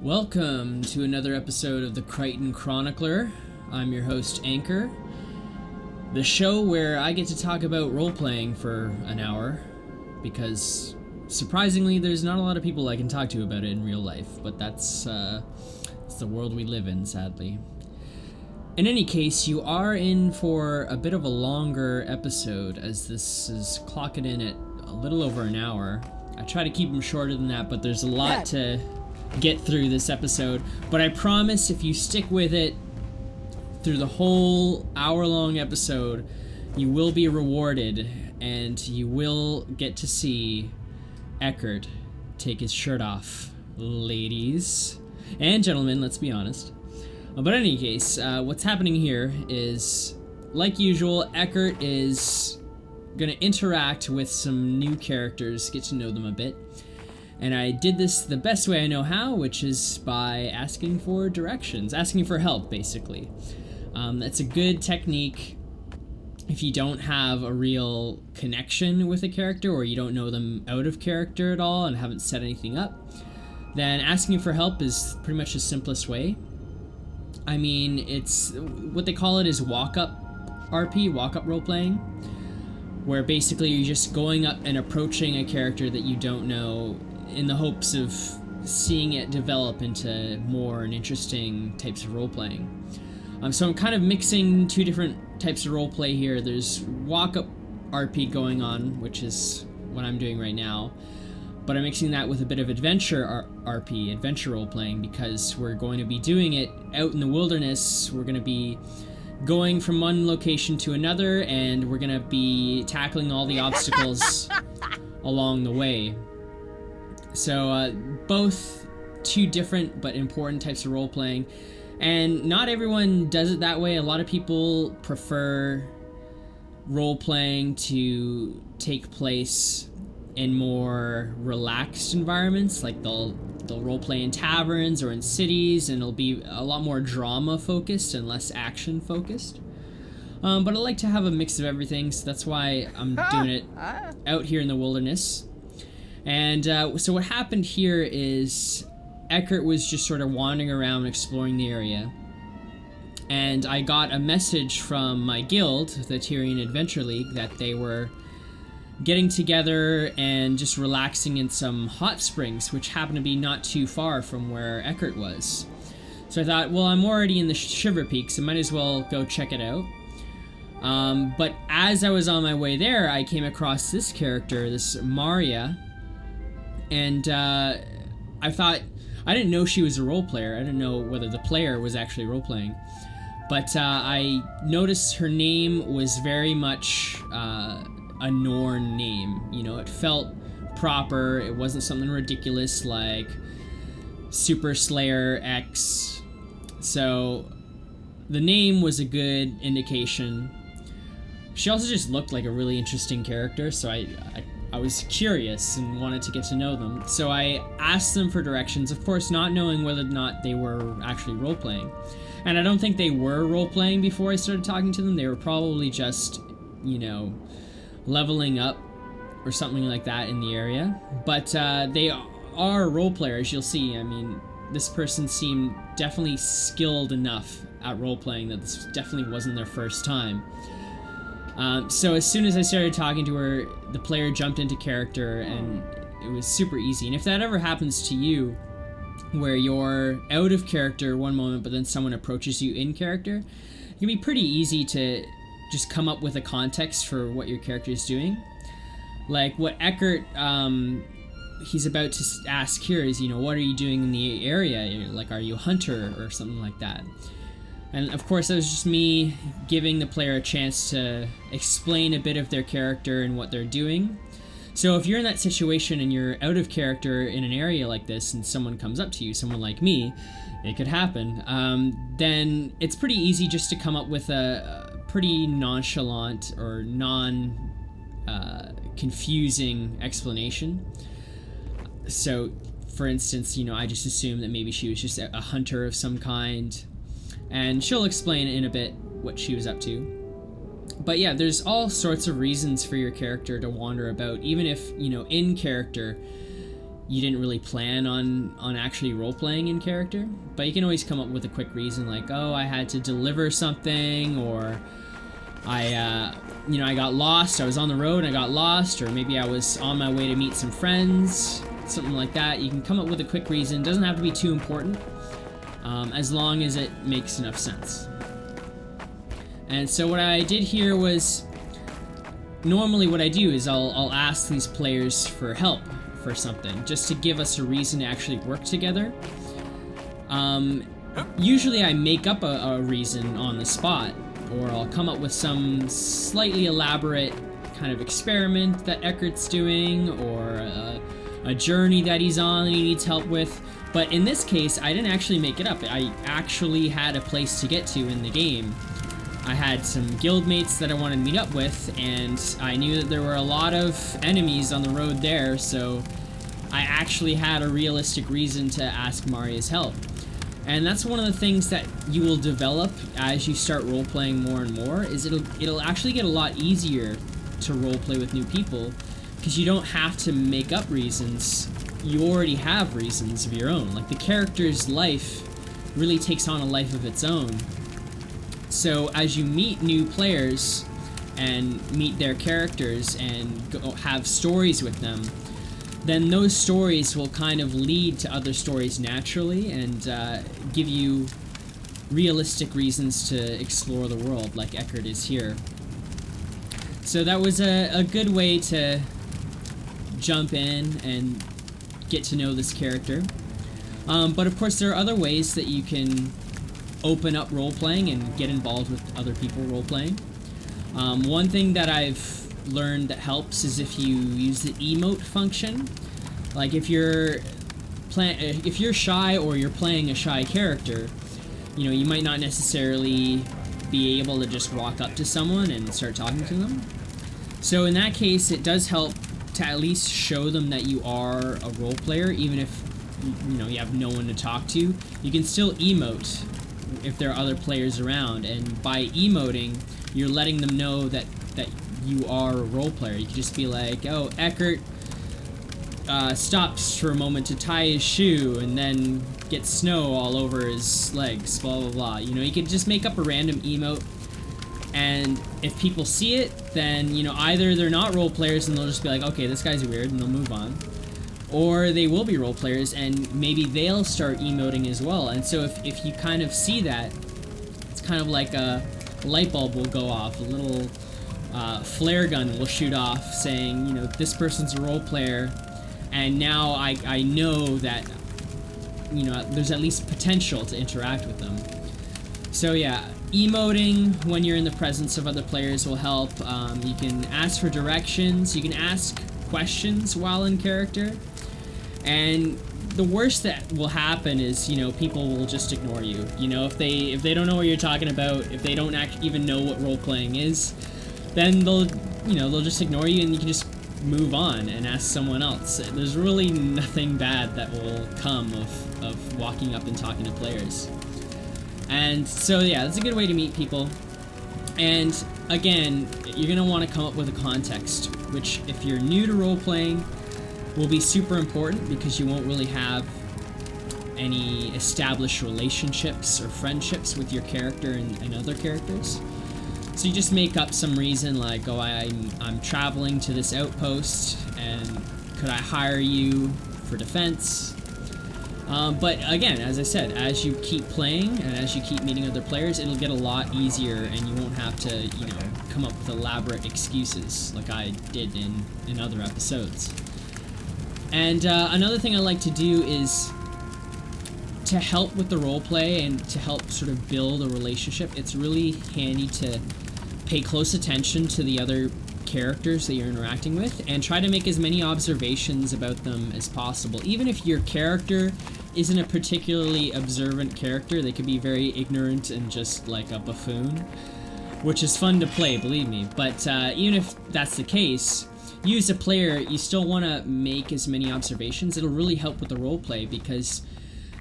Welcome to another episode of the Krytan Chronicler. I'm your host, Anchor, the show where I get to talk about role-playing for an hour, because surprisingly there's not a lot of people I can talk to about it in real life, but that's the world we live in, sadly. In any case, you are in for a bit of a longer episode, as this is clocking in at a little over an hour. I try to keep them shorter than that, but there's a lot to get through this episode. But I promise if you stick with it through the whole hour-long episode, you will be rewarded, and you will get to see Eckhart take his shirt off. Ladies and gentlemen, let's be honest. But in any case, what's happening here is, like usual, Eckhart is going to interact with some new characters, get to know them a bit. And I did this the best way I know how, which is by asking for directions, asking for help, basically. That's a good technique if you don't have a real connection with a character, or you don't know them out of character at all and haven't set anything up. Then asking for help is pretty much the simplest way. I mean, it's what they call it is walk-up RP, walk-up role-playing, where basically you're just going up and approaching a character that you don't know in the hopes of seeing it develop into more and interesting types of role-playing. So I'm kind of mixing two different types of role-play here. There's walk-up RP going on, which is what I'm doing right now, but I'm mixing that with a bit of adventure RP, adventure role-playing, because we're going to be doing it out in the wilderness. We're going to be going from one location to another, and we're going to be tackling all the obstacles along the way. So both two different but important types of role-playing, and not everyone does it that way. A lot of people prefer role-playing to take place in more relaxed environments, like they'll role-play in taverns or in cities, and it'll be a lot more drama-focused and less action-focused. But I like to have a mix of everything, so that's why I'm doing it out here in the wilderness. And so what happened here is Eckhart was just sort of wandering around exploring the area, and I got a message from my guild, the Tyrian Adventure League, that they were getting together and just relaxing in some hot springs, which happened to be not too far from where Eckhart was. So I thought, well, I'm already in the Shiver Peaks, I might as well go check it out. But as I was on my way there, I came across this character, this Maria, and I thought, I didn't know she was a role player. I didn't know whether the player was actually role playing. But I noticed her name was very much a Norn name. You know, it felt proper. It wasn't something ridiculous like Super Slayer X. So the name was a good indication. She also just looked like a really interesting character, so I was curious and wanted to get to know them. So I asked them for directions, of course not knowing whether or not they were actually role-playing. And I don't think they were role-playing before I started talking to them. They were probably just, you know, leveling up or something like that in the area. But they are role-players, you'll see. I mean, this person seemed definitely skilled enough at role-playing that this definitely wasn't their first time. So as soon as I started talking to her, the player jumped into character, and it was super easy. And if that ever happens to you, where you're out of character one moment, but then someone approaches you in character, it can be pretty easy to just come up with a context for what your character is doing. Like what Eckhart, he's about to ask here is, you know, what are you doing in the area? Like, are you a hunter or something like that? And of course, that was just me giving the player a chance to explain a bit of their character and what they're doing. So if you're in that situation and you're out of character in an area like this, and someone comes up to you, someone like me, it could happen, then it's pretty easy just to come up with a pretty nonchalant or confusing explanation. So, for instance, you know, I just assumed that maybe she was just a hunter of some kind, and she'll explain in a bit what she was up to. But yeah, there's all sorts of reasons for your character to wander about, even if, you know, in character you didn't really plan on actually role-playing in character, but you can always come up with a quick reason, like, oh, I had to deliver something, or I got lost, I was on the road and I got lost, or maybe I was on my way to meet some friends, something like that. You can come up with a quick reason. It doesn't have to be too important, as long as it makes enough sense. And so what I did here was, normally what I do is I'll ask these players for help for something, just to give us a reason to actually work together. Usually I make up a reason on the spot, or I'll come up with some slightly elaborate kind of experiment that Eckhart's doing, or a journey that he's on that he needs help with. But in this case, I didn't actually make it up. I actually had a place to get to in the game. I had some guildmates that I wanted to meet up with, and I knew that there were a lot of enemies on the road there, so I actually had a realistic reason to ask Maria's help. And that's one of the things that you will develop as you start role-playing more and more, is it'll actually get a lot easier to role-play with new people, because you don't have to make up reasons. You already have reasons of your own. Like, the character's life really takes on a life of its own. So as you meet new players and meet their characters and have stories with them, then those stories will kind of lead to other stories naturally, and give you realistic reasons to explore the world, like Eckhart is here. So that was a good way to jump in and get to know this character. But of course there are other ways that you can open up role-playing and get involved with other people role-playing. One thing that I've learned that helps is if you use the emote function. Like, if you're shy, or you're playing a shy character, you might not necessarily be able to just walk up to someone and start talking to them. So in that case, it does help to at least show them that you are a role player, even if you have no one to talk to. You can still emote if there are other players around, and by emoting, you're letting them know that you are a role player. You can just be like, oh, Eckhart stops for a moment to tie his shoe and then gets snow all over his legs, blah blah blah. You can just make up a random emote, and if people see it, then either they're not role players and they'll just be like, okay, this guy's weird, and they'll move on, or they will be role players and maybe they'll start emoting as well. And so if you kind of see that, it's kind of like a light bulb will go off, a little flare gun will shoot off saying, this person's a role player, and now I know that there's at least potential to interact with them. So yeah, emoting when you're in the presence of other players will help. You can ask for directions, you can ask questions while in character, and the worst that will happen is people will just ignore you. If they don't know what you're talking about, if they don't even know what role playing is, then they'll just ignore you, and you can just move on and ask someone else. There's really nothing bad that will come of walking up and talking to players. And so yeah, that's a good way to meet people. And again, you're gonna want to come up with a context, which if you're new to role playing will be super important, because you won't really have any established relationships or friendships with your character and other characters. So you just make up some reason like, oh, I'm traveling to this outpost, and could I hire you for defense? But again, as I said, as you keep playing and as you keep meeting other players, it'll get a lot easier, and you won't have to, come up with elaborate excuses like I did in other episodes. And another thing I like to do is to help with the roleplay and to help sort of build a relationship. It's really handy to pay close attention to the other characters that you're interacting with and try to make as many observations about them as possible. Even if your character isn't a particularly observant character, they could be very ignorant and just like a buffoon, which is fun to play, believe me. But even if that's the case, you as a player, you still want to make as many observations. It'll really help with the roleplay, because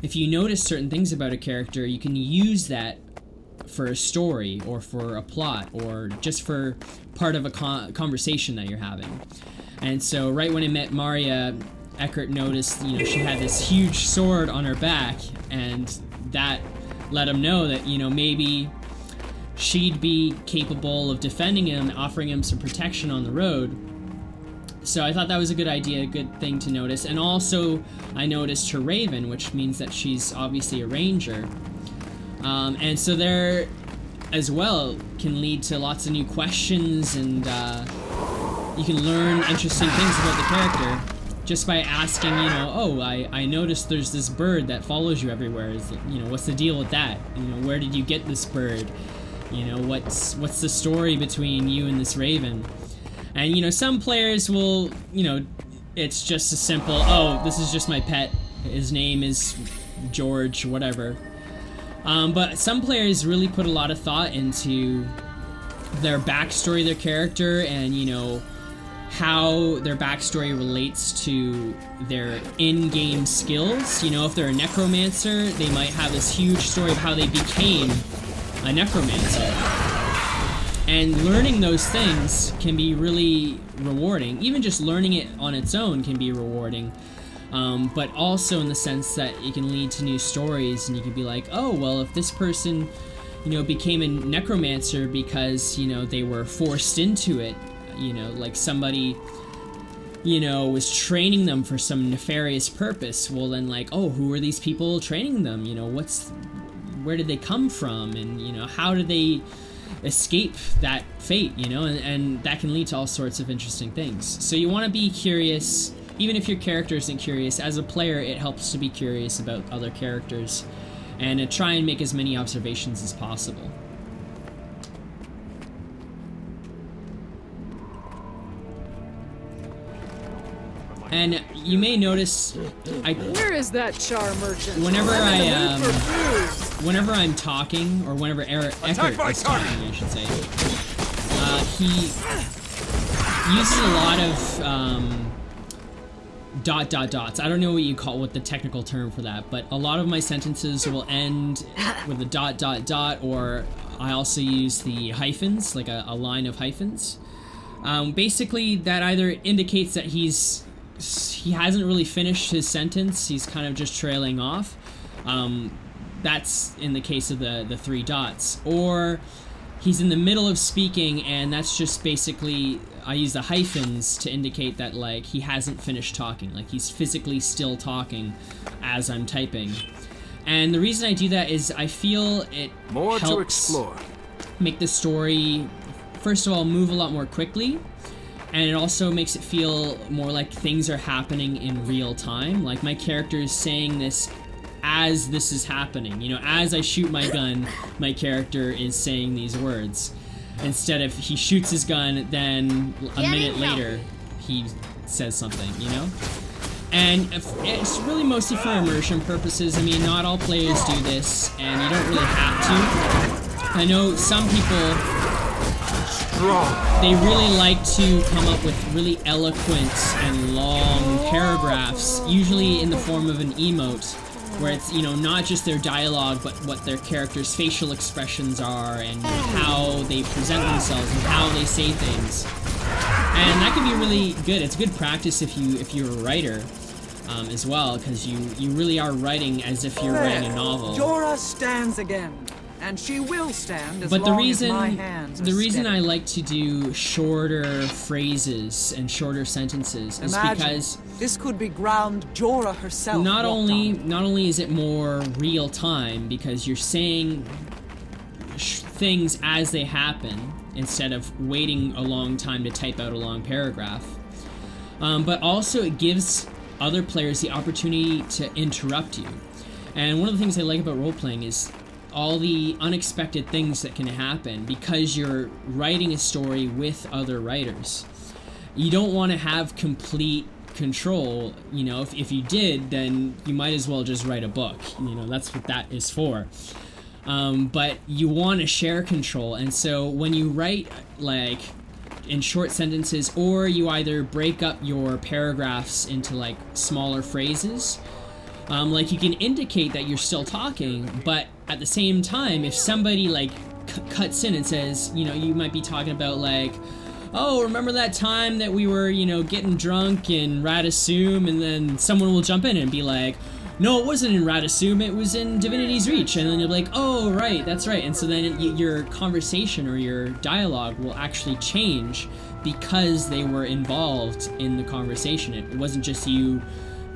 if you notice certain things about a character, you can use that for a story or for a plot or just for part of a conversation that you're having. And so right when I met Maria, Eckhart noticed, she had this huge sword on her back, and that let him know that, maybe she'd be capable of defending him, offering him some protection on the road. So I thought that was a good idea, a good thing to notice. And also, I noticed her raven, which means that she's obviously a ranger. And so there, as well, can lead to lots of new questions, and you can learn interesting things about the character just by asking, I noticed there's this bird that follows you everywhere. What's the deal with that? Where did you get this bird? What's the story between you and this raven? And, some players will, it's just a simple, this is just my pet. His name is George, whatever. But some players really put a lot of thought into their backstory, their character, and, how their backstory relates to their in-game skills. If they're a necromancer, they might have this huge story of how they became a necromancer. And learning those things can be really rewarding. Even just learning it on its own can be rewarding. But also in the sense that it can lead to new stories, and you can be like, if this person, became a necromancer because, they were forced into it, like somebody, was training them for some nefarious purpose. Well, then, who are these people training them? Where did they come from? And, how did they escape that fate, and that can lead to all sorts of interesting things. So you want to be curious, even if your character isn't curious. As a player, it helps to be curious about other characters and to try and make as many observations as possible. And you may notice, where is that char merchant? Whenever I'm talking, or whenever Eckhart is talking, I should say, he uses a lot of dots. I don't know what the technical term for that, but a lot of my sentences will end with a dot, or I also use the hyphens, like a line of hyphens. Basically, that either indicates that he hasn't really finished his sentence, he's kind of just trailing off. That's in the case of the three dots. Or he's in the middle of speaking, and that's just basically, I use the hyphens to indicate that, he hasn't finished talking. He's physically still talking as I'm typing. And the reason I do that is I feel it helps to explore, make the story, first of all, move a lot more quickly. And it also makes it feel more like things are happening in real time. Like my character is saying this as this is happening. As I shoot my gun, my character is saying these words. Instead of he shoots his gun, then a minute later he says something, And it's really mostly for immersion purposes. I mean, not all players do this, and you don't really have to. I know some people, they really like to come up with really eloquent and long paragraphs, usually in the form of an emote, where it's, not just their dialogue, but what their character's facial expressions are, and how they present themselves, and how they say things. And that can be really good. It's good practice if you're a writer, as well, because you really are writing as if you're writing a novel. Jorah stands again. And she will stand as long as my hands are the reason steady. I like to do shorter phrases and shorter sentences is because this could be ground Jorah herself. Not only is it more real time, because you're saying things as they happen instead of waiting a long time to type out a long paragraph, but also it gives other players the opportunity to interrupt you. And one of the things I like about role-playing is all the unexpected things that can happen because you're writing a story with other writers. You don't want to have complete control. If you did, then you might as well just write a book. That's what that is for. But you want to share control, and so when you write in short sentences, or you either break up your paragraphs into smaller phrases, you can indicate that you're still talking, but at the same time, if somebody cuts in and says, you might be talking about oh, remember that time that we were, getting drunk in Radisum, and then someone will jump in and be like, no, it wasn't in Radisum, it was in Divinity's Reach. And then you're like, oh, right, that's right. And so then your conversation or your dialogue will actually change because they were involved in the conversation. It wasn't just you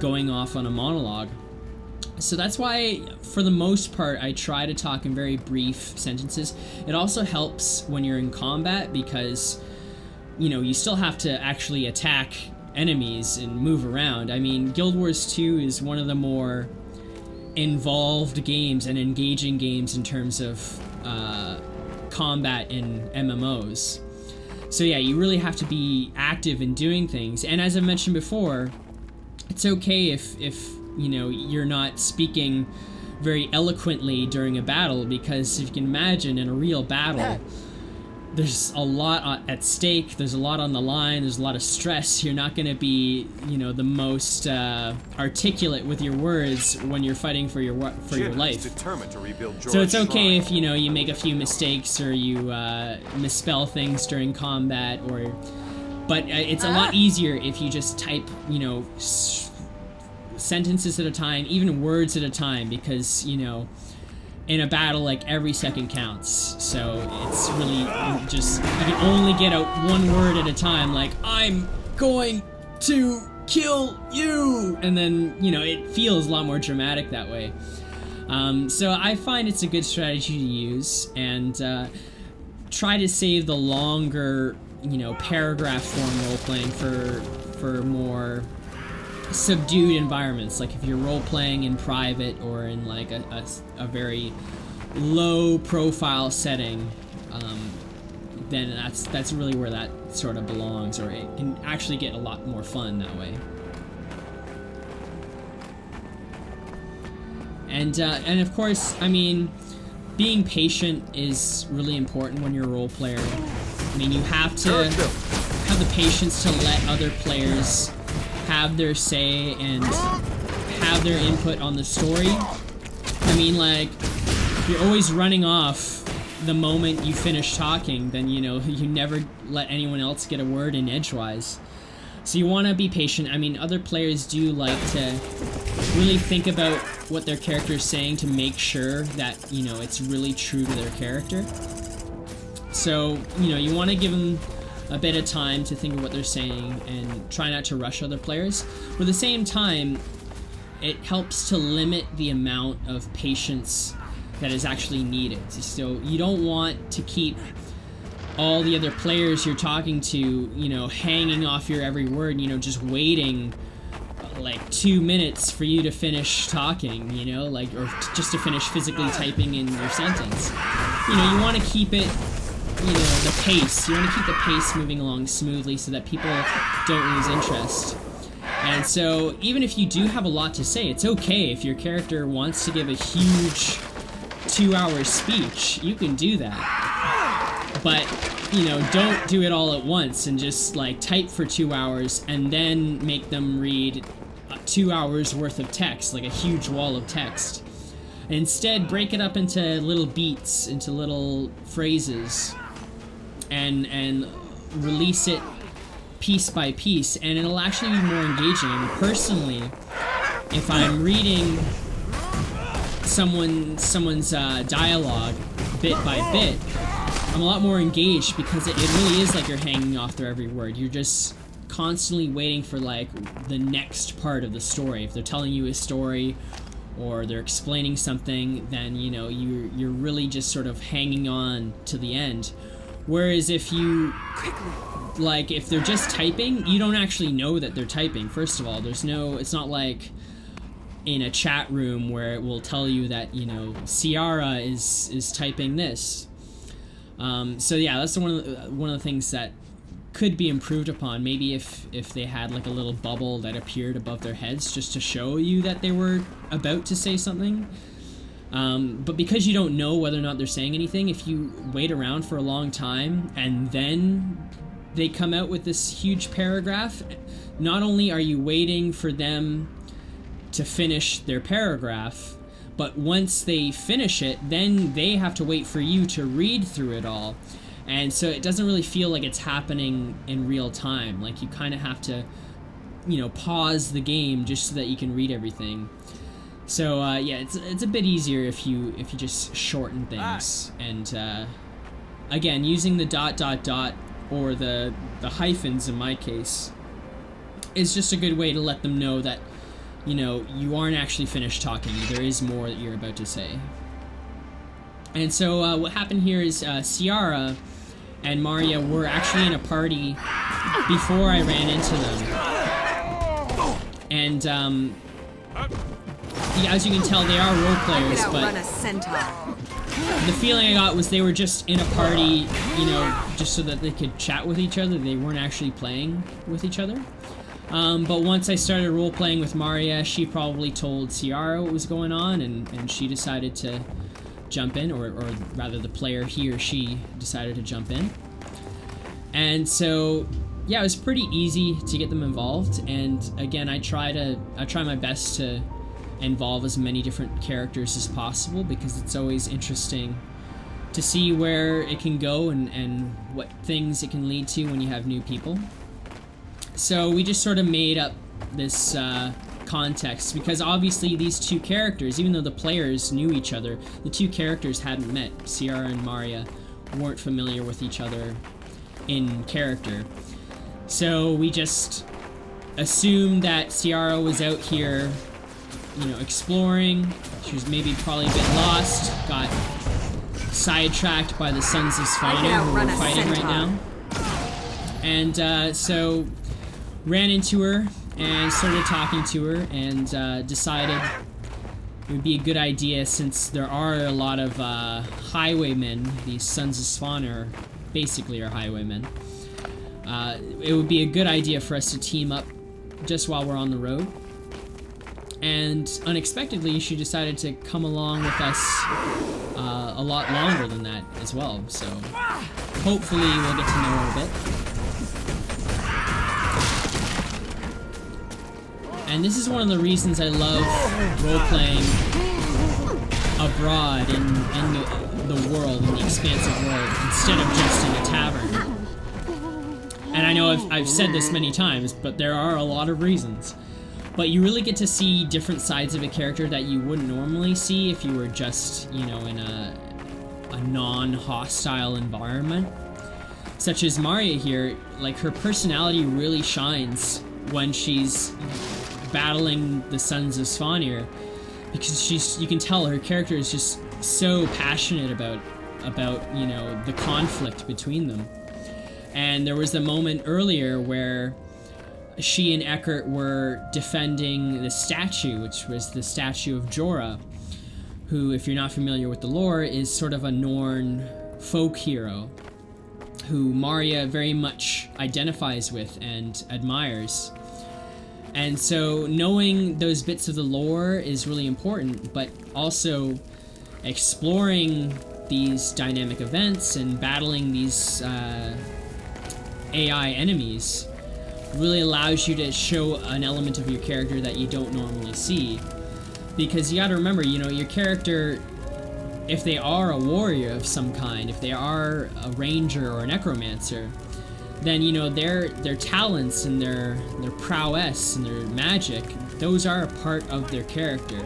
going off on a monologue. So that's why, for the most part, I try to talk in very brief sentences. It also helps when you're in combat because, you still have to actually attack enemies and move around. I mean, Guild Wars 2 is one of the more involved games and engaging games in terms of combat in MMOs. So yeah, you really have to be active in doing things. And as I mentioned before, it's okay if you're not speaking very eloquently during a battle, because if you can imagine, in a real battle, there's a lot at stake, there's a lot on the line, there's a lot of stress. You're not going to be, the most articulate with your words when you're fighting for your life. Determined to rebuild so it's okay if, you make a few mistakes or you misspell things during combat, but it's a lot easier if you just type, sentences at a time, even words at a time, because in a battle, like, every second counts. So it's really just, you can only get out one word at a time, like, I'm going to kill you, and then it feels a lot more dramatic that way. So I find it's a good strategy to use, and try to save the longer paragraph form role-playing for more subdued environments. Like if you're role-playing in private or in like a very low profile setting, then that's really where that sort of belongs, or it can actually get a lot more fun that way. And of course, I mean, being patient is really important when you're a role player. I mean, you have to have the patience to let other players have their say and have their input on the story. I mean, like, if you're always running off the moment you finish talking, then you never let anyone else get a word in edgewise. So you want to be patient. I mean, other players do like to really think about what their character is saying to make sure that it's really true to their character. So you want to give them a bit of time to think of what they're saying and try not to rush other players. But at the same time, it helps to limit the amount of patience that is actually needed. So you don't want to keep all the other players you're talking to, hanging off your every word, just waiting like 2 minutes for you to finish talking, or just to finish physically typing in your sentence. You want to keep it, the pace. You want to keep the pace moving along smoothly so that people don't lose interest. And so even if you do have a lot to say, it's okay if your character wants to give a huge 2-hour speech. You can do that. But, don't do it all at once and just like type for 2 hours and then make them read 2 hours worth of text, like a huge wall of text. Instead, break it up into little beats, into little phrases, and release it piece by piece, and it'll actually be more engaging. I mean, personally, if I'm reading someone's dialogue bit by bit, I'm a lot more engaged because it really is like you're hanging off their every word. You're just constantly waiting for like the next part of the story. If they're telling you a story or they're explaining something, then you're really just sort of hanging on to the end. Whereas if if they're just typing, you don't actually know that they're typing. First of all, it's not like in a chat room where it will tell you that Ciara is typing this. So yeah, that's one of the things that could be improved upon. Maybe if they had like a little bubble that appeared above their heads just to show you that they were about to say something. But because you don't know whether or not they're saying anything, if you wait around for a long time and then they come out with this huge paragraph, not only are you waiting for them to finish their paragraph, but once they finish it, then they have to wait for you to read through it all. And so it doesn't really feel like it's happening in real time. Like, you kind of have to, you know, pause the game just so that you can read everything. So yeah, it's a bit easier if you just shorten things. And again, using the ... or the hyphens in my case is just a good way to let them know that, you know, you aren't actually finished talking. There is more that you're about to say. And so what happened here is Ciara and Maria were actually in a party before I ran into them. And yeah, as you can tell, they are role players, but the feeling I got was they were just in a party, you know, just so that they could chat with each other. They weren't actually playing with each other. But once I started role-playing with Maria, she probably told Ciara what was going on, and she decided to jump in, or rather the player, he or she, decided to jump in. And so, yeah, it was pretty easy to get them involved, and again, I try my best to involve as many different characters as possible, because it's always interesting to see where it can go and what things it can lead to when you have new people. So we just sort of made up this context, because obviously these two characters, even though the players knew each other, the two characters hadn't met. Ciara and Maria weren't familiar with each other in character. So we just assumed that Ciara was out here, you know, exploring. She was maybe probably a bit lost, got sidetracked by the Sons of Svanir, who we're fighting right now. And so ran into her and started talking to her, and decided it would be a good idea, since there are a lot of highwaymen. These Sons of Svanir basically are highwaymen. It would be a good idea for us to team up just while we're on the road. And unexpectedly, she decided to come along with us a lot longer than that as well. So hopefully we'll get to know her a bit. And this is one of the reasons I love role-playing abroad in the world, in the expansive world, instead of just in a tavern. And I know I've said this many times, but there are a lot of reasons. But you really get to see different sides of a character that you wouldn't normally see if you were just, you know, in a non-hostile environment. Such as Maria here, like, her personality really shines when she's battling the Sons of Svanir, because you can tell her character is just so passionate about you know, the conflict between them. And there was a moment earlier where she and Eckhart were defending the statue, which was the statue of Jorah, who, if you're not familiar with the lore, is sort of a Norn folk hero who Maria very much identifies with and admires. And so knowing those bits of the lore is really important, but also exploring these dynamic events and battling these AI enemies really allows you to show an element of your character that you don't normally see. Because you gotta remember, you know, your character, if they are a warrior of some kind, if they are a ranger or a necromancer, then, you know, their talents and their prowess and their magic, those are a part of their character.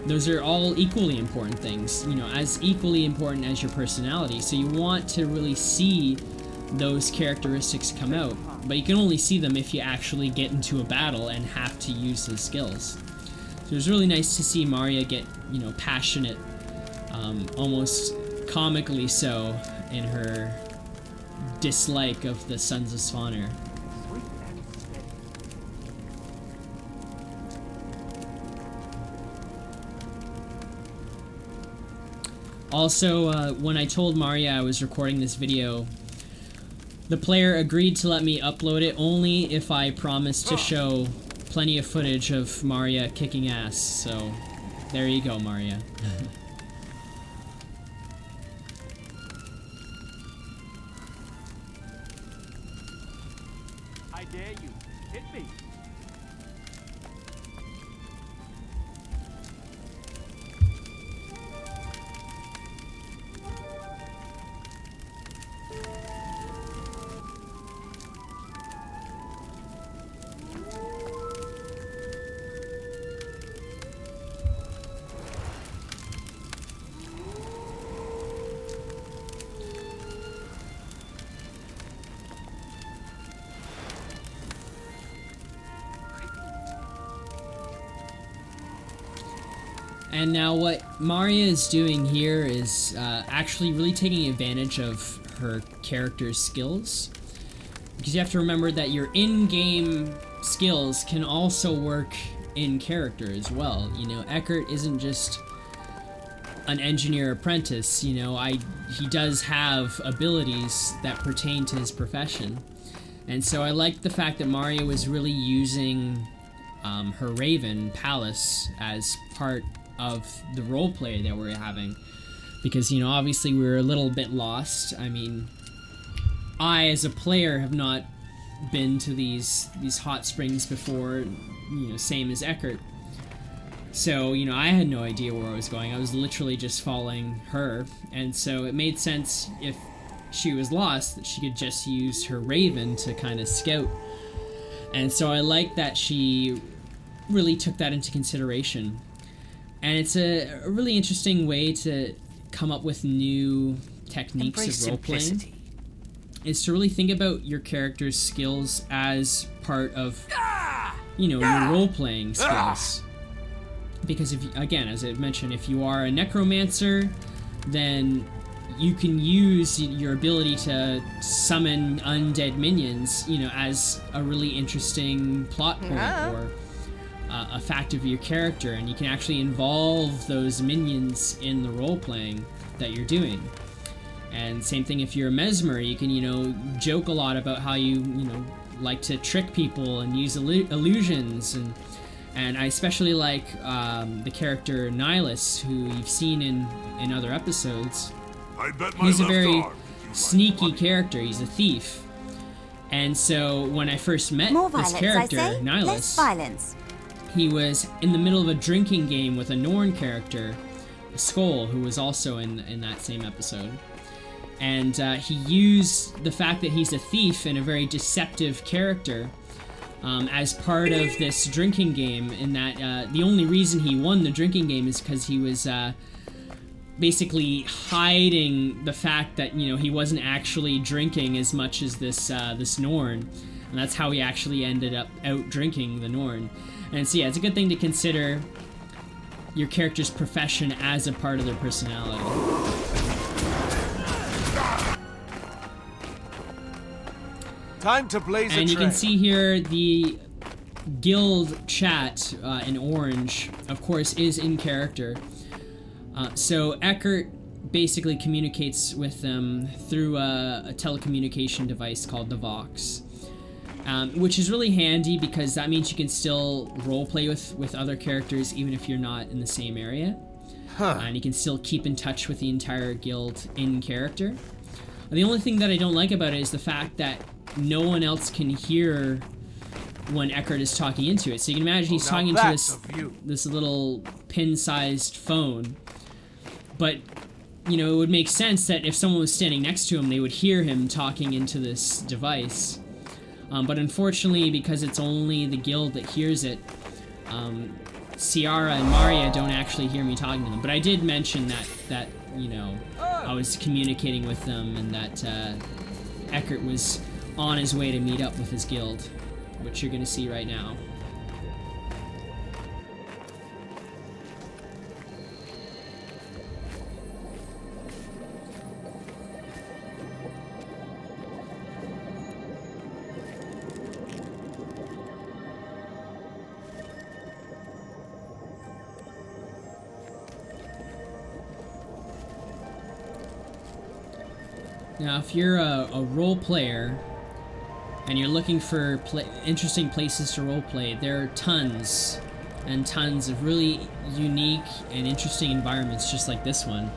Those are all equally important things, you know, as equally important as your personality. So you want to really see those characteristics come out, but you can only see them if you actually get into a battle and have to use those skills. So it was really nice to see Maria get, you know, passionate, almost comically so, in her dislike of the Sons of Svanir. Also, when I told Maria I was recording this video, the player agreed to let me upload it only if I promised to show plenty of footage of Maria kicking ass. So, there you go, Maria. I dare you. Hit me. And now what Maria is doing here is actually really taking advantage of her character's skills. Because you have to remember that your in-game skills can also work in character as well. You know, Eckhart isn't just an engineer apprentice, you know, he does have abilities that pertain to his profession. And so I like the fact that Maria was really using her Raven, Palace, as part of the roleplay that we're having. Because, you know, obviously we were a little bit lost. I mean, I, as a player, have not been to these hot springs before, you know, same as Eckhart. So, you know, I had no idea where I was going. I was literally just following her. And so it made sense if she was lost that she could just use her Raven to kind of scout. And so I like that she really took that into consideration. And it's a really interesting way to come up with new techniques of role-playing. Is to really think about your character's skills as part of, you know, your role-playing skills. Because if, again, as I mentioned, if you are a necromancer, then you can use your ability to summon undead minions, you know, as a really interesting plot point or a fact of your character, and you can actually involve those minions in the role-playing that you're doing. And same thing if you're a mesmer, you can, you know, joke a lot about how you know, like to trick people and use illusions, and I especially like the character Nihilus, who you've seen in other episodes. He's a very sneaky character. He's a thief. And so when I first met this character, Nihilus, he was in the middle of a drinking game with a Norn character, Skoll, who was also in that same episode. And he used the fact that he's a thief and a very deceptive character as part of this drinking game, in that the only reason he won the drinking game is because he was basically hiding the fact that, you know, he wasn't actually drinking as much as this Norn, and that's how he actually ended up out drinking the Norn. And so yeah, it's a good thing to consider your character's profession as a part of their personality. Time to blaze and you can see here the guild chat in orange, of course, is in character. So Eckhart basically communicates with them through a telecommunication device called the Vox, which is really handy because that means you can still roleplay with other characters even if you're not in the same area. And you can still keep in touch with the entire guild in character. The only thing that I don't like about it is the fact that no one else can hear when Eckhart is talking into it. So you can imagine he's talking to this little pin-sized phone. But, you know, it would make sense that if someone was standing next to him, they would hear him talking into this device. But unfortunately, because it's only the guild that hears it, Ciara and Maria don't actually hear me talking to them. But I did mention that you know, I was communicating with them and that Eckhart was on his way to meet up with his guild, which you're going to see right now. Now, if you're a role player and you're looking for interesting places to roleplay, there are tons and tons of really unique and interesting environments just like this one.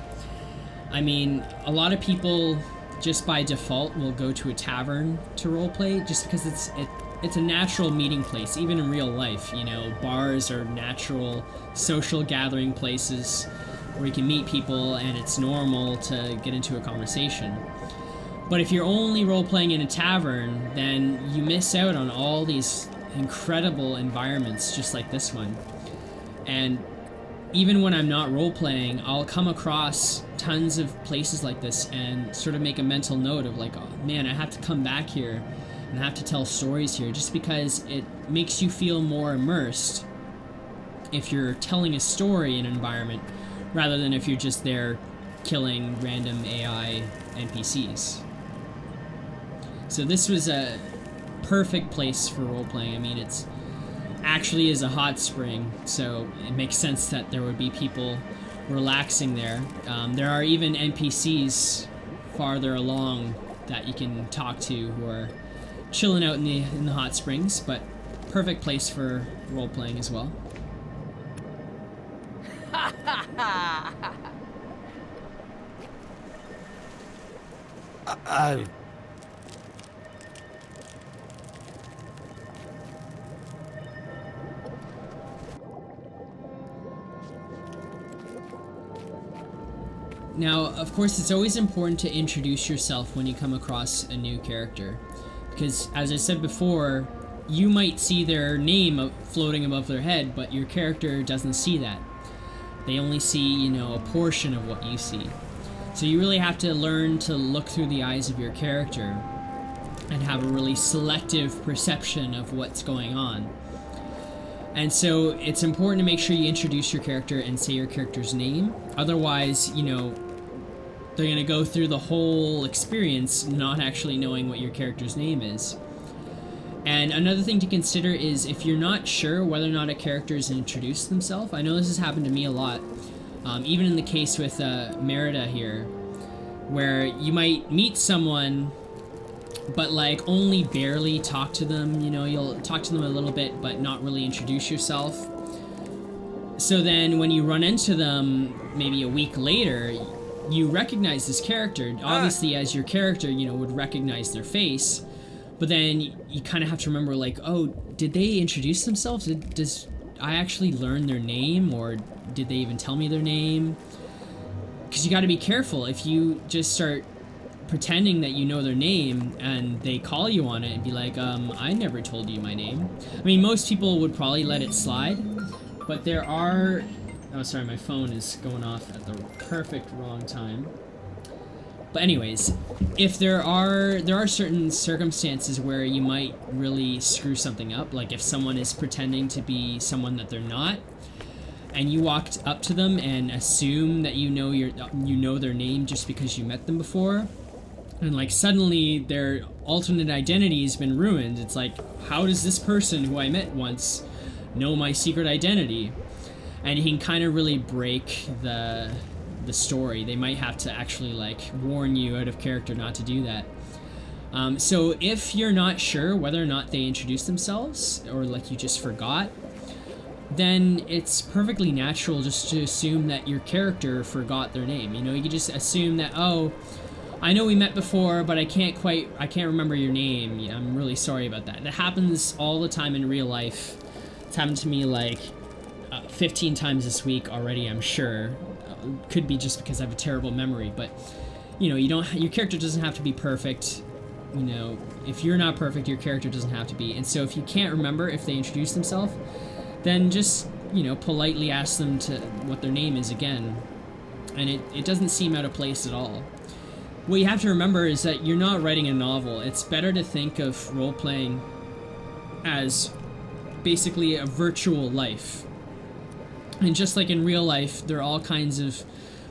I mean, a lot of people just by default will go to a tavern to roleplay just because it's a natural meeting place, even in real life. You know, bars are natural social gathering places where you can meet people and it's normal to get into a conversation. But if you're only role-playing in a tavern, then you miss out on all these incredible environments just like this one. And even when I'm not role-playing, I'll come across tons of places like this and sort of make a mental note of like, oh man, I have to come back here and I have to tell stories here, just because it makes you feel more immersed if you're telling a story in an environment rather than if you're just there killing random AI NPCs. So this was a perfect place for role-playing. I mean, it's actually is a hot spring, so it makes sense that there would be people relaxing there. There are even NPCs farther along that you can talk to who are chilling out in the hot springs, but perfect place for role-playing as well. Now, of course, it's always important to introduce yourself when you come across a new character, because, as I said before, you might see their name floating above their head, but your character doesn't see that. They only see, a portion of what you see. So you really have to learn to look through the eyes of your character and have a really selective perception of what's going on. And so it's important to make sure you introduce your character and say your character's name. Otherwise, they're going to go through the whole experience not actually knowing what your character's name is. And another thing to consider is if you're not sure whether or not a character has introduced themselves. I know this has happened to me a lot, even in the case with Merida here, where you might meet someone but only barely talk to them. You'll talk to them a little bit but not really introduce yourself. So then when you run into them maybe a week later, you recognize this character, obviously as your character, would recognize their face. But then you kind of have to remember, oh, did they introduce themselves? Does I actually learn their name, or did they even tell me their name? Because you got to be careful. If you just start pretending that you know their name and they call you on it and be like, I never told you my name. I mean, most people would probably let it slide, but there are... Oh, sorry, my phone is going off at the perfect wrong time. But anyways, if there are certain circumstances where you might really screw something up, like if someone is pretending to be someone that they're not, and you walked up to them and assume that you know their name just because you met them before, and suddenly their alternate identity has been ruined. It's like, how does this person who I met once know my secret identity? And you can kind of really break the story. They might have to actually warn you out of character not to do that. So if you're not sure whether or not they introduced themselves, or you just forgot, then it's perfectly natural just to assume that your character forgot their name. You can just assume that, oh, I know we met before, but I can't remember your name. Yeah, I'm really sorry about that. That happens all the time in real life. It's happened to me 15 times this week already, I'm sure. Could be just because I have a terrible memory, but your character doesn't have to be perfect. If you're not perfect, your character doesn't have to be. And so if you can't remember if they introduce themselves, then just politely ask them what their name is again, and it doesn't seem out of place at all. What you have to remember is that you're not writing a novel. It's better to think of role-playing as basically a virtual life. And just like in real life, there are all kinds of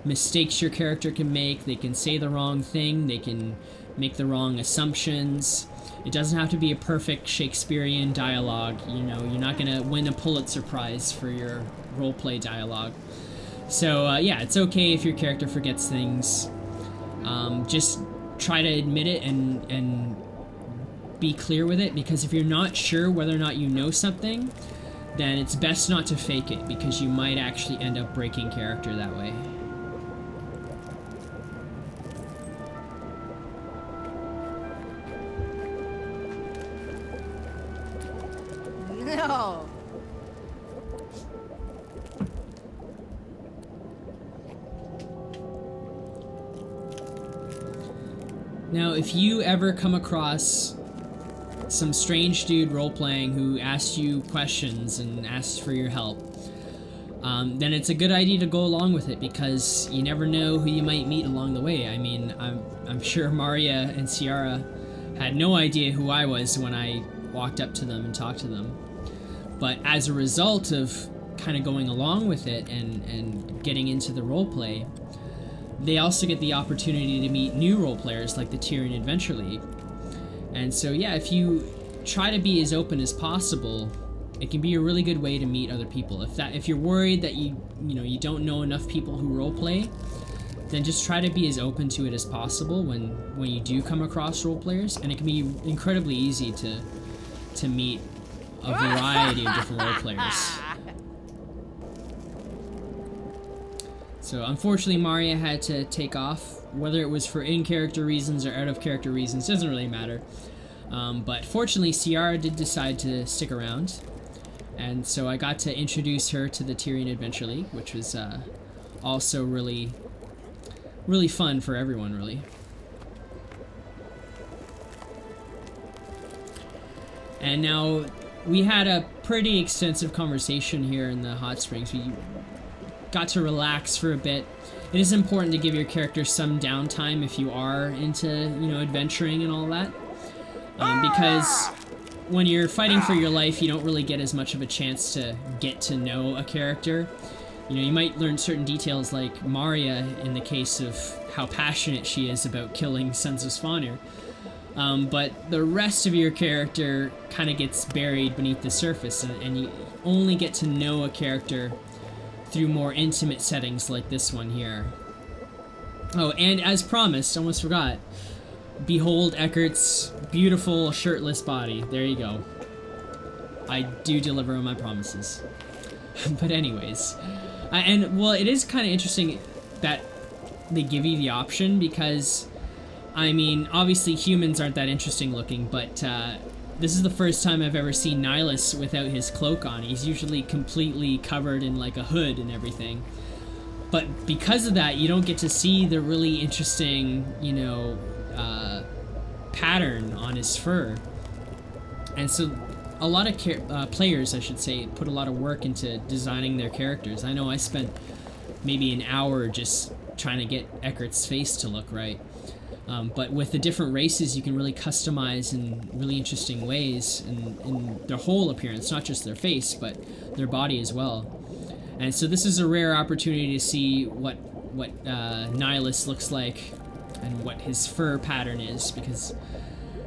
mistakes your character can make. They can say the wrong thing. They can make the wrong assumptions. It doesn't have to be a perfect Shakespearean dialogue. You're not going to win a Pulitzer Prize for your roleplay dialogue. So, yeah, it's okay if your character forgets things. Just try to admit it and be clear with it, because if you're not sure whether or not you know something, then it's best not to fake it, because you might actually end up breaking character that way. No. Now, if you ever come across some strange dude role-playing who asks you questions and asks for your help, then it's a good idea to go along with it, because you never know who you might meet along the way. I mean, I'm sure Maria and Ciara had no idea who I was when I walked up to them and talked to them. But as a result of kind of going along with it and getting into the role play, they also get the opportunity to meet new role players like the Tyrian Adventure League. And so yeah, if you try to be as open as possible, it can be a really good way to meet other people. If you're worried that you don't know enough people who role play, then just try to be as open to it as possible when you do come across role players, and it can be incredibly easy to meet a variety of different role players. So unfortunately Maria had to take off, whether it was for in-character reasons or out-of-character reasons, doesn't really matter. But fortunately Ciara did decide to stick around, and so I got to introduce her to the Tyrian Adventure League, which was also really fun for everyone, really. And now we had a pretty extensive conversation here in the hot springs. We got to relax for a bit. It is important to give your character some downtime if you are into, adventuring and all that. Because when you're fighting for your life, you don't really get as much of a chance to get to know a character. You might learn certain details, like Maria in the case of how passionate she is about killing Sons of Svanir. But the rest of your character kind of gets buried beneath the surface, and you only get to know a character through more intimate settings like this one here. Oh, and as promised, almost forgot, behold Eckhart's beautiful shirtless body. There you go. I do deliver on my promises. But anyways, it is kind of interesting that they give you the option, because obviously humans aren't that interesting looking, but this is the first time I've ever seen Nihilus without his cloak on. He's usually completely covered in like a hood and everything. But because of that, you don't get to see the really interesting, pattern on his fur. And so a lot of players, I should say, put a lot of work into designing their characters. I know I spent maybe an hour just trying to get Eckhart's face to look right. But with the different races, you can really customize in really interesting ways in their whole appearance, not just their face, but their body as well. And so this is a rare opportunity to see what Nihilus looks like and what his fur pattern is, because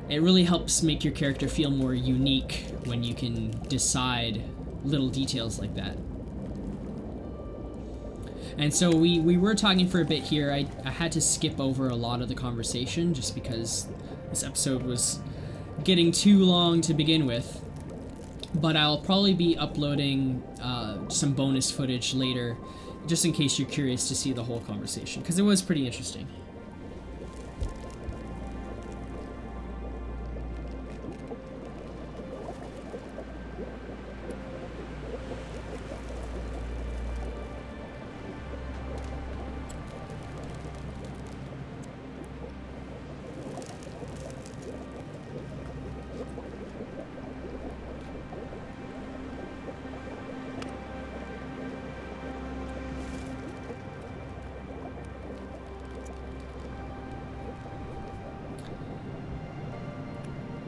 it really helps make your character feel more unique when you can decide little details like that. And so we were talking for a bit here. I had to skip over a lot of the conversation just because this episode was getting too long to begin with. But I'll probably be uploading some bonus footage later, just in case you're curious to see the whole conversation, because it was pretty interesting.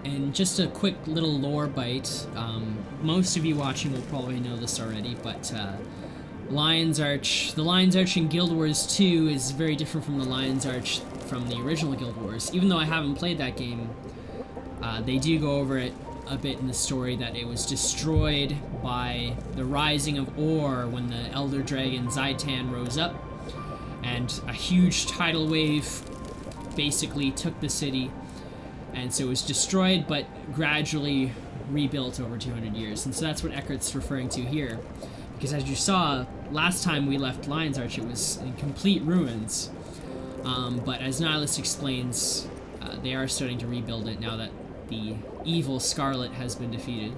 And just a quick little lore bite. Most of you watching will probably know this already, but the Lion's Arch in Guild Wars 2 is very different from the Lion's Arch from the original Guild Wars. Even though I haven't played that game, they do go over it a bit in the story, that it was destroyed by the rising of ore when the Elder Dragon Zaitan rose up, and a huge tidal wave basically took the city. And so it was destroyed, but gradually rebuilt over 200 years. And so that's what Eckhart's referring to here. Because as you saw, last time we left Lion's Arch, it was in complete ruins. But as Nihilus explains, they are starting to rebuild it now that the evil Scarlet has been defeated.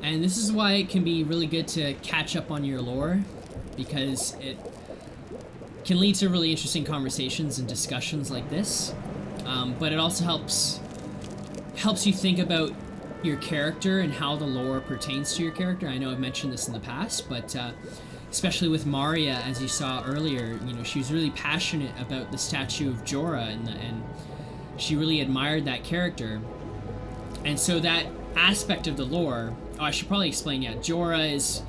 And this is why it can be really good to catch up on your lore, because it can lead to really interesting conversations and discussions like this. But it also helps you think about your character and how the lore pertains to your character. I know I've mentioned this in the past, but especially with Maria, as you saw earlier, you know, she was really passionate about the statue of Jorah, and she really admired that character. And so that aspect of the lore, I should probably explain, Jorah is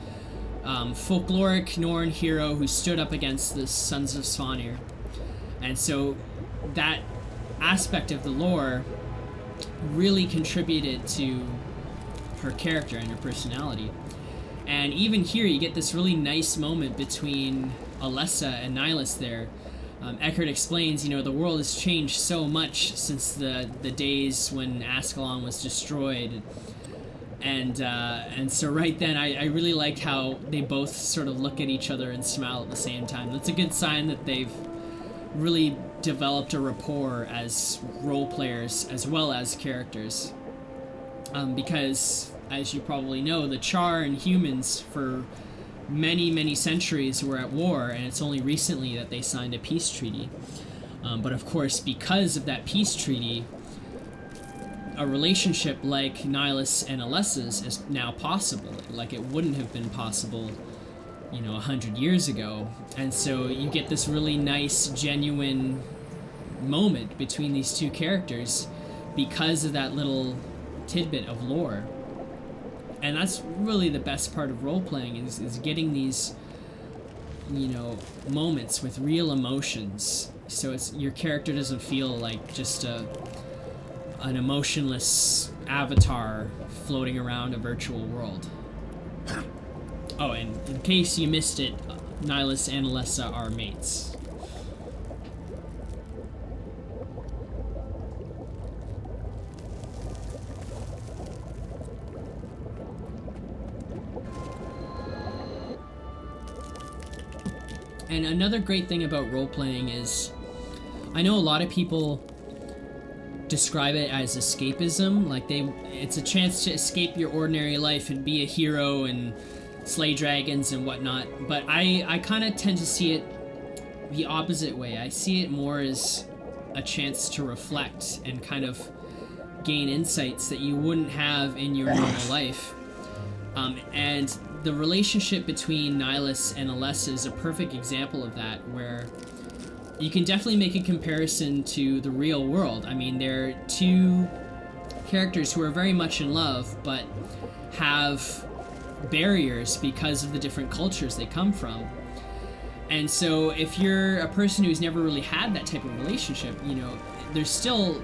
folkloric Norn hero who stood up against the Sons of Svanir. And so that aspect of the lore really contributed to her character and her personality. And even here you get this really nice moment between Alessa and Nihilus there. Eckhart explains, you know, the world has changed so much since the days when Ascalon was destroyed. And so right then I really liked how they both sort of look at each other and smile at the same time. That's a good sign that they've really developed a rapport as role players as well as characters. Because, as you probably know, the Char and humans for many centuries were at war, and it's only recently that they signed a peace treaty. But of course, because of that peace treaty, a relationship like Nihilus and Alessa's is now possible. Like, it wouldn't have been possible, you know, 100 years ago. And so you get this really nice, genuine moment between these two characters because of that little tidbit of lore. And that's really the best part of role-playing, is getting these, you know, moments with real emotions. So it's, your character doesn't feel like just an emotionless avatar floating around a virtual world. Oh, and in case you missed it, Nihilus and Alessa are mates. And another great thing about role-playing is, I know a lot of people describe it as escapism, like it's a chance to escape your ordinary life and be a hero and slay dragons and whatnot, but I kind of tend to see it the opposite way. I see it more as a chance to reflect and kind of gain insights that you wouldn't have in your normal life. And the relationship between Nihilus and Alessa is a perfect example of that, where you can definitely make a comparison to the real world. I mean, they're two characters who are very much in love, but have barriers because of the different cultures they come from. And so if you're a person who's never really had that type of relationship, you know, there's still,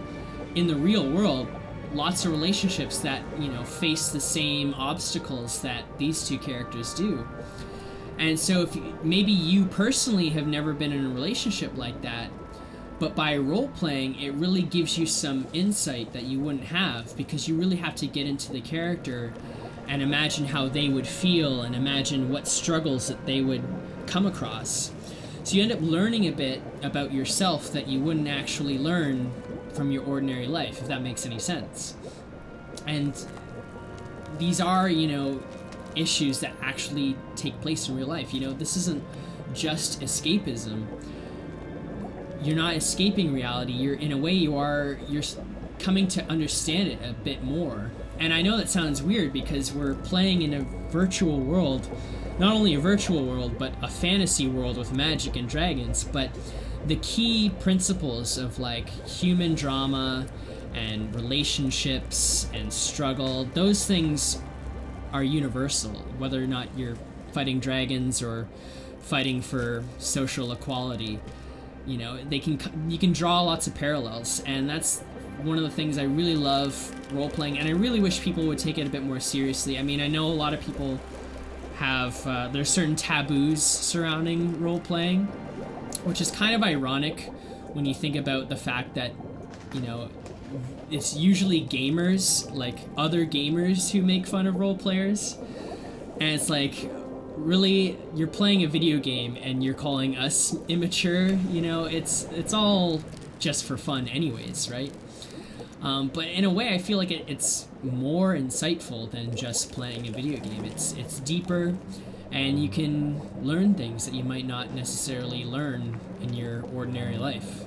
in the real world, lots of relationships that, you know, face the same obstacles that these two characters do. And so if maybe you personally have never been in a relationship like that, but by role-playing, it really gives you some insight that you wouldn't have, because you really have to get into the character and imagine how they would feel and imagine what struggles that they would come across. So you end up learning a bit about yourself that you wouldn't actually learn from your ordinary life, if that makes any sense. And these are, you know, issues that actually take place in real life. You know, this isn't just escapism. You're not escaping reality. You're, in a way, you're coming to understand it a bit more. And I know that sounds weird because we're playing in a virtual world, not only a virtual world, but a fantasy world with magic and dragons. But the key principles of, like, human drama and relationships and struggle, those things are universal, whether or not you're fighting dragons or fighting for social equality. You know, you can draw lots of parallels, and that's one of the things I really love role-playing, and I really wish people would take it a bit more seriously. I mean, I know a lot of people have, there's certain taboos surrounding role-playing, which is kind of ironic when you think about the fact that, you know, it's usually gamers, like other gamers, who make fun of role players. And it's like, really, you're playing a video game and you're calling us immature? You know, it's all just for fun anyways, right? But in a way, I feel like it's more insightful than just playing a video game. It's deeper, and you can learn things that you might not necessarily learn in your ordinary life.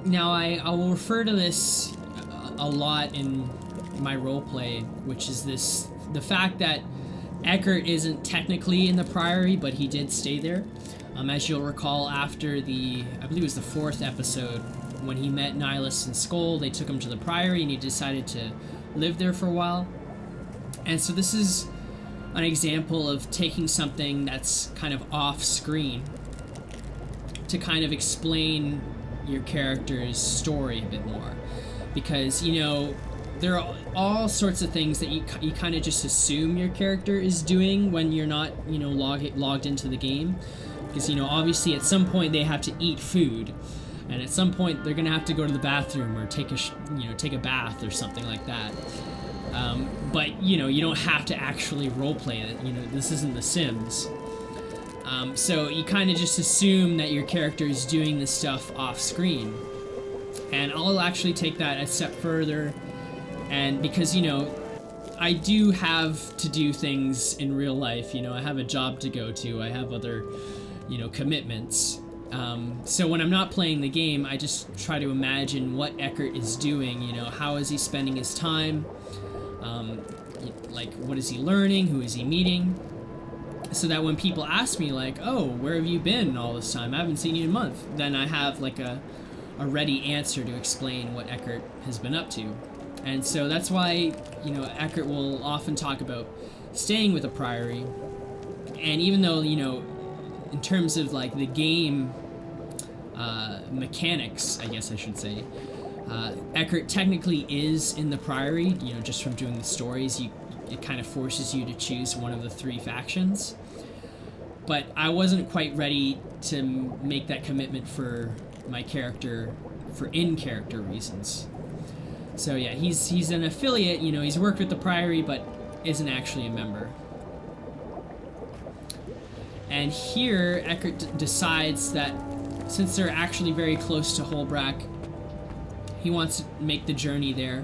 Now, I will refer to this a lot in my roleplay, which is the fact that Eckhart isn't technically in the Priory, but he did stay there. As you'll recall, after I believe it was the 4th episode, when he met Nihilus and Skull, they took him to the Priory, and he decided to live there for a while. And so this is an example of taking something that's kind of off-screen to kind of explain your character's story a bit more, because there are all sorts of things that you kind of just assume your character is doing when you're not logged into the game, because obviously at some point they have to eat food, and at some point they're gonna have to go to the bathroom or take a bath or something like that. But you don't have to actually roleplay it. This isn't The Sims. So you kind of just assume that your character is doing this stuff off screen. And I'll actually take that a step further, and because I do have to do things in real life. I have a job to go to, I have other commitments. So when I'm not playing the game, I just try to imagine what Eckhart is doing. How is he spending his time, like what is he learning, who is he meeting, so that when people ask me like, oh, where have you been all this time, I haven't seen you in a month, then I have like a ready answer to explain what Eckhart has been up to. And so that's why Eckhart will often talk about staying with the Priory. And even though in terms of like the game mechanics, I guess I should say, Eckhart technically is in the Priory, just from doing the stories, it kind of forces you to choose one of the 3 factions. But I wasn't quite ready to make that commitment for my character for in-character reasons. So yeah, he's an affiliate, he's worked with the Priory, but isn't actually a member. And here, Eckhart decides that since they're actually very close to Holbrack, he wants to make the journey there.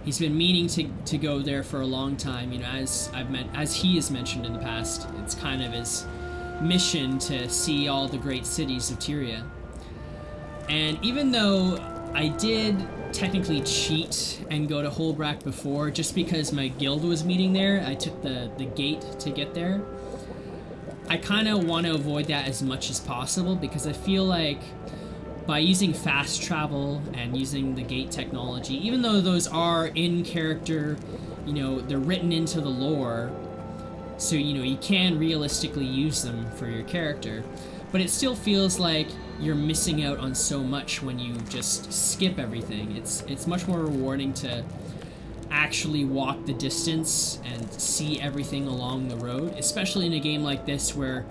He's been meaning to go there for a long time. As he has mentioned in the past, it's kind of his mission to see all the great cities of Tyria. And even though I did technically cheat and go to Holbrack before, just because my guild was meeting there, I took the gate to get there. I kind of want to avoid that as much as possible, because I feel like by using fast travel and using the gate technology, even though those are in character, they're written into the lore, so you can realistically use them for your character, but it still feels like you're missing out on so much when you just skip everything. It's much more rewarding to actually walk the distance and see everything along the road, especially in a game like this where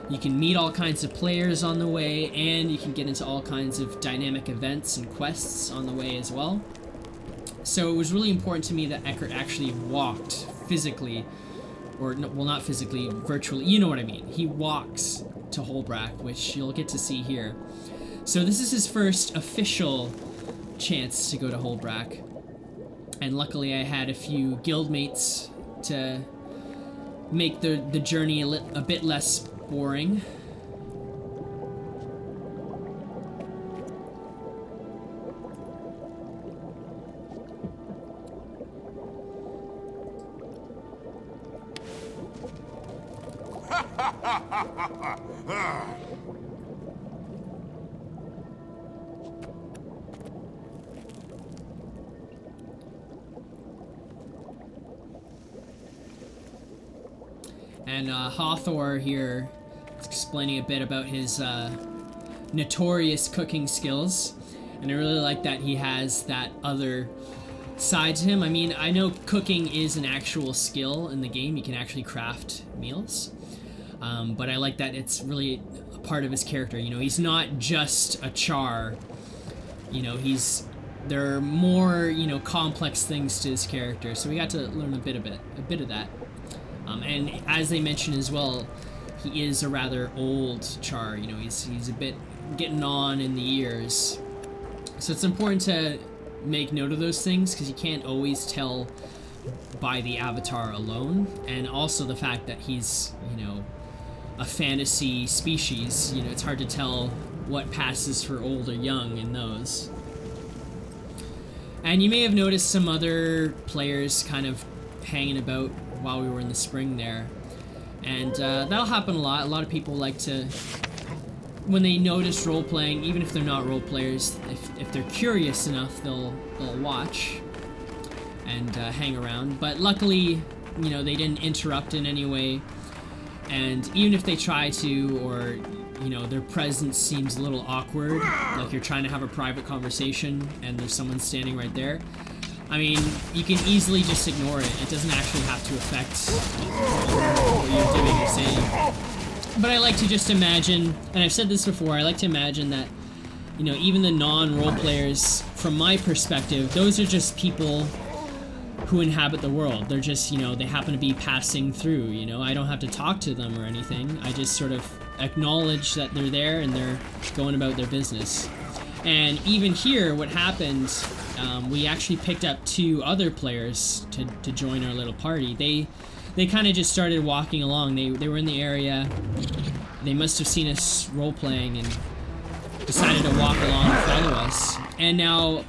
you can meet all kinds of players on the way, and you can get into all kinds of dynamic events and quests on the way as well. So it was really important to me that Eckhart actually walked physically, or no, well, not physically, virtually, you know what I mean. He walks to Holbrack, which you'll get to see here. So this is his first official chance to go to Holbrack, and luckily I had a few guildmates to make the journey a bit less boring. And Hathor here is explaining a bit about his notorious cooking skills, and I really like that he has that other side to him. I mean, I know cooking is an actual skill in the game, you can actually craft meals, but I like that it's really a part of his character. He's not just a char, there are more, complex things to his character, so we got to learn a bit of that. And as they mentioned as well, he is a rather old Char. You know, he's a bit getting on in the years. So it's important to make note of those things, because you can't always tell by the avatar alone, and also the fact that he's, you know, a fantasy species. You know, it's hard to tell what passes for old or young in those. And you may have noticed some other players kind of hanging about while we were in the spring there, and that'll happen a lot. A lot of people like to, when they notice role-playing, even if they're not role players, if they're curious enough, they'll watch and hang around. But luckily, you know, they didn't interrupt in any way, and even if they try to, or, you know, their presence seems a little awkward, like you're trying to have a private conversation and there's someone standing right there, I mean, you can easily just ignore it. It doesn't actually have to affect what you're doing or saying. But I like to just imagine, and I've said this before, I like to imagine that, you know, even the non-role players, from my perspective, those are just people who inhabit the world. They're just, you know, they happen to be passing through, you know. I don't have to talk to them or anything. I just sort of acknowledge that they're there and they're going about their business. And even here, what happened, we actually picked up 2 other players to join our little party. They kind of just started walking along. They were in the area. They must have seen us role-playing and decided to walk along and follow us. And now,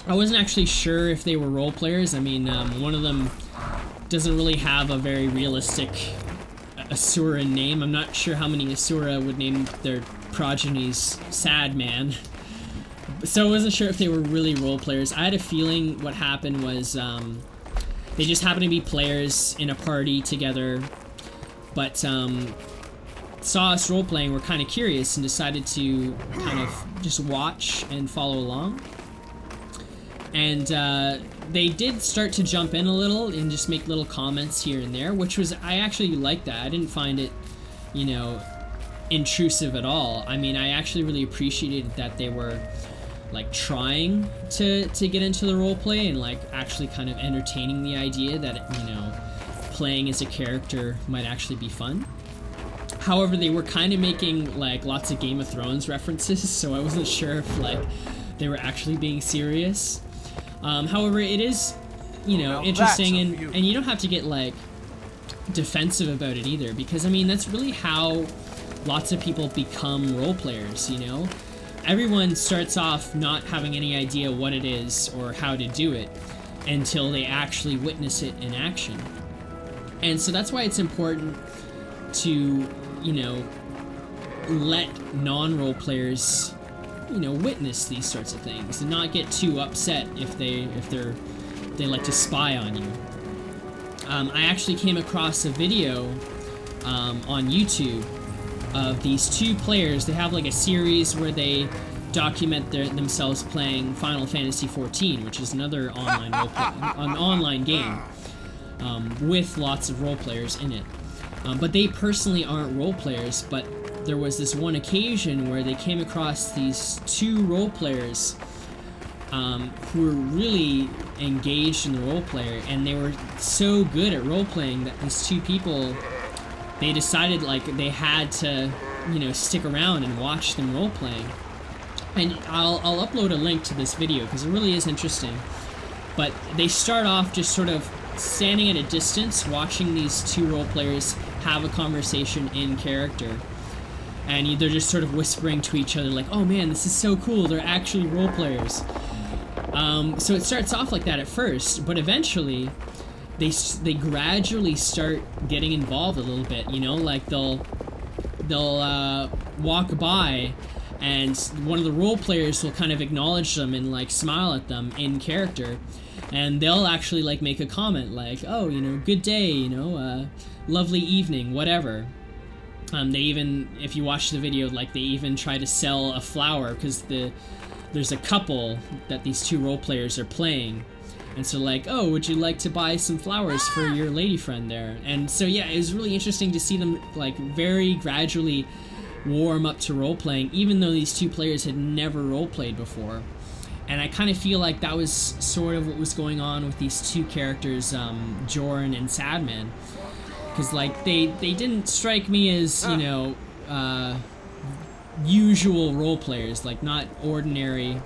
I wasn't actually sure if they were role players. I mean, one of them doesn't really have a very realistic Asura name. I'm not sure how many Asura would name their progenies Sad Man. So I wasn't sure if they were really role players. I had a feeling what happened was they just happened to be players in a party together, but saw us role playing, were kind of curious, and decided to kind of just watch and follow along. And they did start to jump in a little and just make little comments here and there, which was, I actually liked that. I didn't find it, you know, intrusive at all. I mean, I actually really appreciated that they were like trying to get into the role play and like actually kind of entertaining the idea that, you know, playing as a character might actually be fun. However, they were kind of making like lots of Game of Thrones references, so I wasn't sure if like they were actually being serious. However, it is, you know, interesting, and you don't have to get like defensive about it either, because I mean, that's really how lots of people become role players, you know? Everyone starts off not having any idea what it is or how to do it until they actually witness it in action. And so that's why it's important to, you know, let non-role players, you know, witness these sorts of things and not get too upset if they like to spy on you. I actually came across a video on YouTube of these 2 players. They have like a series where they document themselves playing Final Fantasy XIV, which is another online an online game with lots of role players in it. But they personally aren't role players, but there was this one occasion where they came across these 2 role players who were really engaged in the role player, and they were so good at role playing that these 2 people, they decided like they had to, you know, stick around and watch them role playing. And I'll upload a link to this video because it really is interesting. But they start off just sort of standing at a distance, watching these 2 role players have a conversation in character. And they're just sort of whispering to each other like, oh man, this is so cool, they're actually role players. So it starts off like that at first, but eventually they gradually start getting involved a little bit, you know, like they'll walk by and one of the role players will kind of acknowledge them and like smile at them in character, and they'll actually like make a comment like, oh, you know, good day, you know, lovely evening, whatever. They even, if you watch the video, like they even try to sell a flower because there's a couple that these 2 role players are playing, and so like, oh, would you like to buy some flowers for your lady friend there? And so yeah, it was really interesting to see them like very gradually warm up to role playing, even though these 2 players had never role played before. And I kind of feel like that was sort of what was going on with these 2 characters, Joran and Sadman. because like they didn't strike me as, you know, usual role players, like not ordinary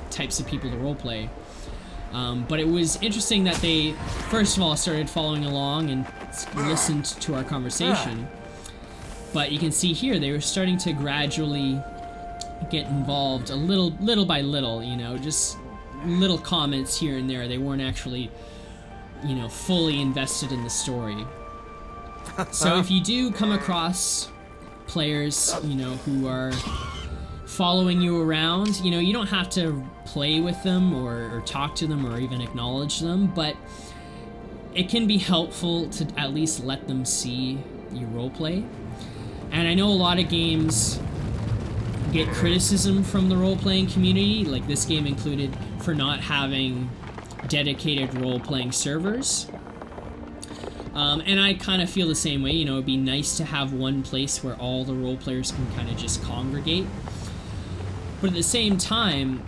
types of people to role play. But it was interesting that they first of all started following along and listened to our conversation. But you can see here they were starting to gradually get involved a little by little, you know, just little comments here and there. They weren't actually, you know, fully invested in the story. So if you do come across players, you know, who are following you around, you know, you don't have to play with them or talk to them or even acknowledge them, but it can be helpful to at least let them see you roleplay. And I know a lot of games get criticism from the role-playing community, like this game included, for not having dedicated role-playing servers. And I kind of feel the same way, you know, it'd be nice to have one place where all the role players can kind of just congregate. But at the same time,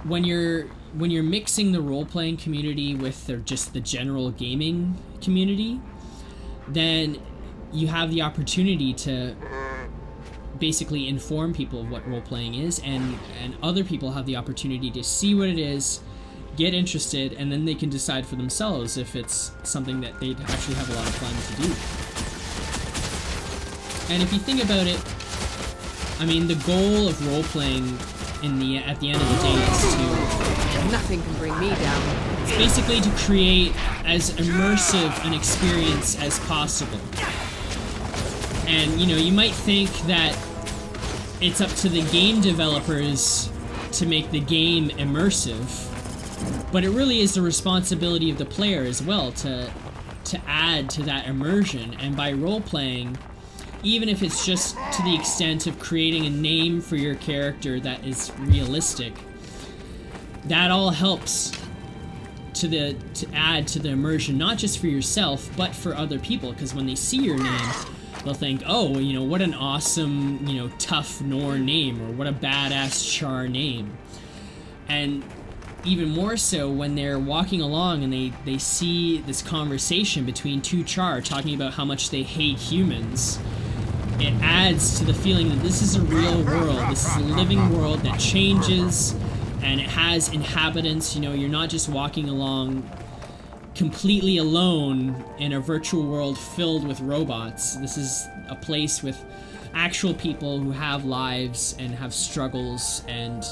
when you're mixing the role-playing community with just the general gaming community, then you have the opportunity to basically inform people of what role-playing is, and other people have the opportunity to see what it is, get interested, and then they can decide for themselves if it's something that they'd actually have a lot of fun to do. And if you think about it, I mean, the goal of role-playing at the end of the day is to... Nothing can bring me down. It's basically to create as immersive an experience as possible. And, you know, you might think that it's up to the game developers to make the game immersive, but it really is the responsibility of the player as well to add to that immersion. And by role-playing, even if it's just to the extent of creating a name for your character that is realistic, that all helps to add to the immersion, not just for yourself, but for other people, because when they see your name, they'll think, oh, you know, what an awesome, you know, tough Nor name, or what a badass Char name. And even more so when they're walking along and they see this conversation between two Char talking about how much they hate humans, it adds to the feeling that this is a real world, this is a living world that changes, and it has inhabitants. You know, you're not just walking along completely alone in a virtual world filled with robots. This is a place with actual people who have lives and have struggles and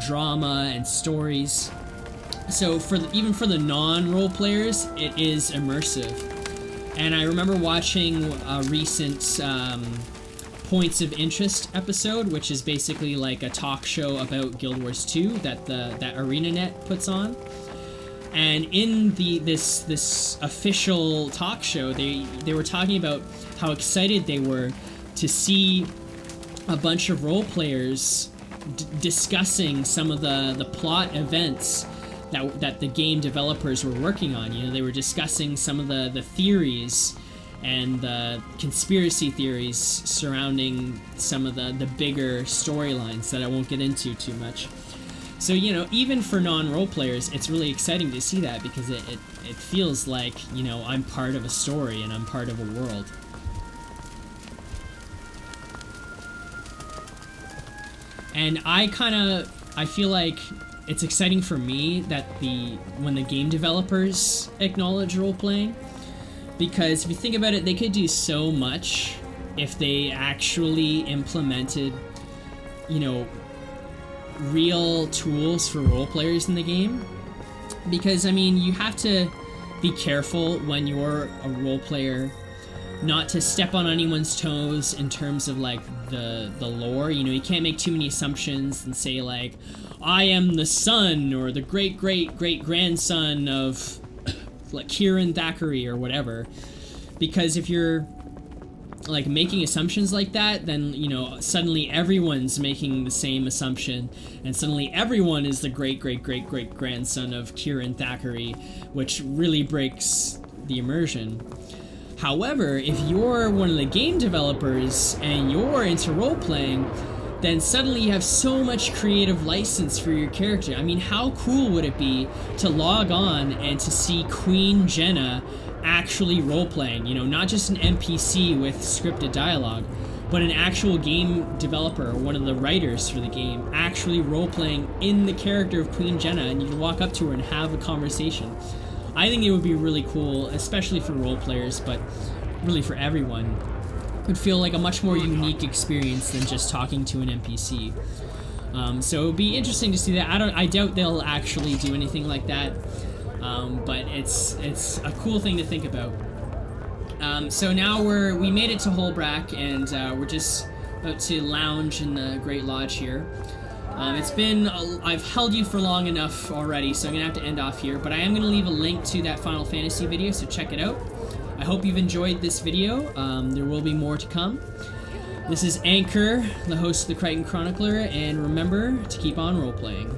drama and stories. So even for the non-role players, it is immersive. And I remember watching a recent Points of Interest episode, which is basically like a talk show about Guild Wars 2 that ArenaNet puts on. And in this official talk show, they were talking about how excited they were to see a bunch of role players discussing some of the plot events that the game developers were working on. You know, they were discussing some of the theories and the conspiracy theories surrounding some of the bigger storylines that I won't get into too much. So, you know, even for non-role players, it's really exciting to see that, because it feels like, you know, I'm part of a story and I'm part of a world. And I feel like it's exciting for me that when the game developers acknowledge role-playing, because if you think about it, they could do so much if they actually implemented, you know, real tools for role players in the game. Because, I mean, you have to be careful when you're a role player not to step on anyone's toes in terms of, like, the lore. You know, you can't make too many assumptions and say, like, I am the son or the great-great-great-grandson of, like, Kieran Thackeray or whatever. Because if you're, like, making assumptions like that, then, you know, suddenly everyone's making the same assumption, and suddenly everyone is the great-great-great-great-grandson of Kieran Thackeray, which really breaks the immersion. However, if you're one of the game developers and you're into role-playing, then suddenly you have so much creative license for your character. I mean, how cool would it be to log on and to see Queen Jenna actually role-playing, you know, not just an NPC with scripted dialogue, but an actual game developer or one of the writers for the game actually role-playing in the character of Queen Jenna, and you can walk up to her and have a conversation. I think it would be really cool, especially for role players, but really for everyone. It would feel like a much more unique experience than just talking to an NPC. So it would be interesting to see that. I doubt they'll actually do anything like that, but it's a cool thing to think about. So now we made it to Holbrack, and we're just about to lounge in the Great Lodge here. I've held you for long enough already, so I'm gonna have to end off here, but I am gonna leave a link to that Final Fantasy video, so check it out. I hope you've enjoyed this video. There will be more to come. This is Anchor, the host of the Krytan Chronicler, and remember to keep on role-playing.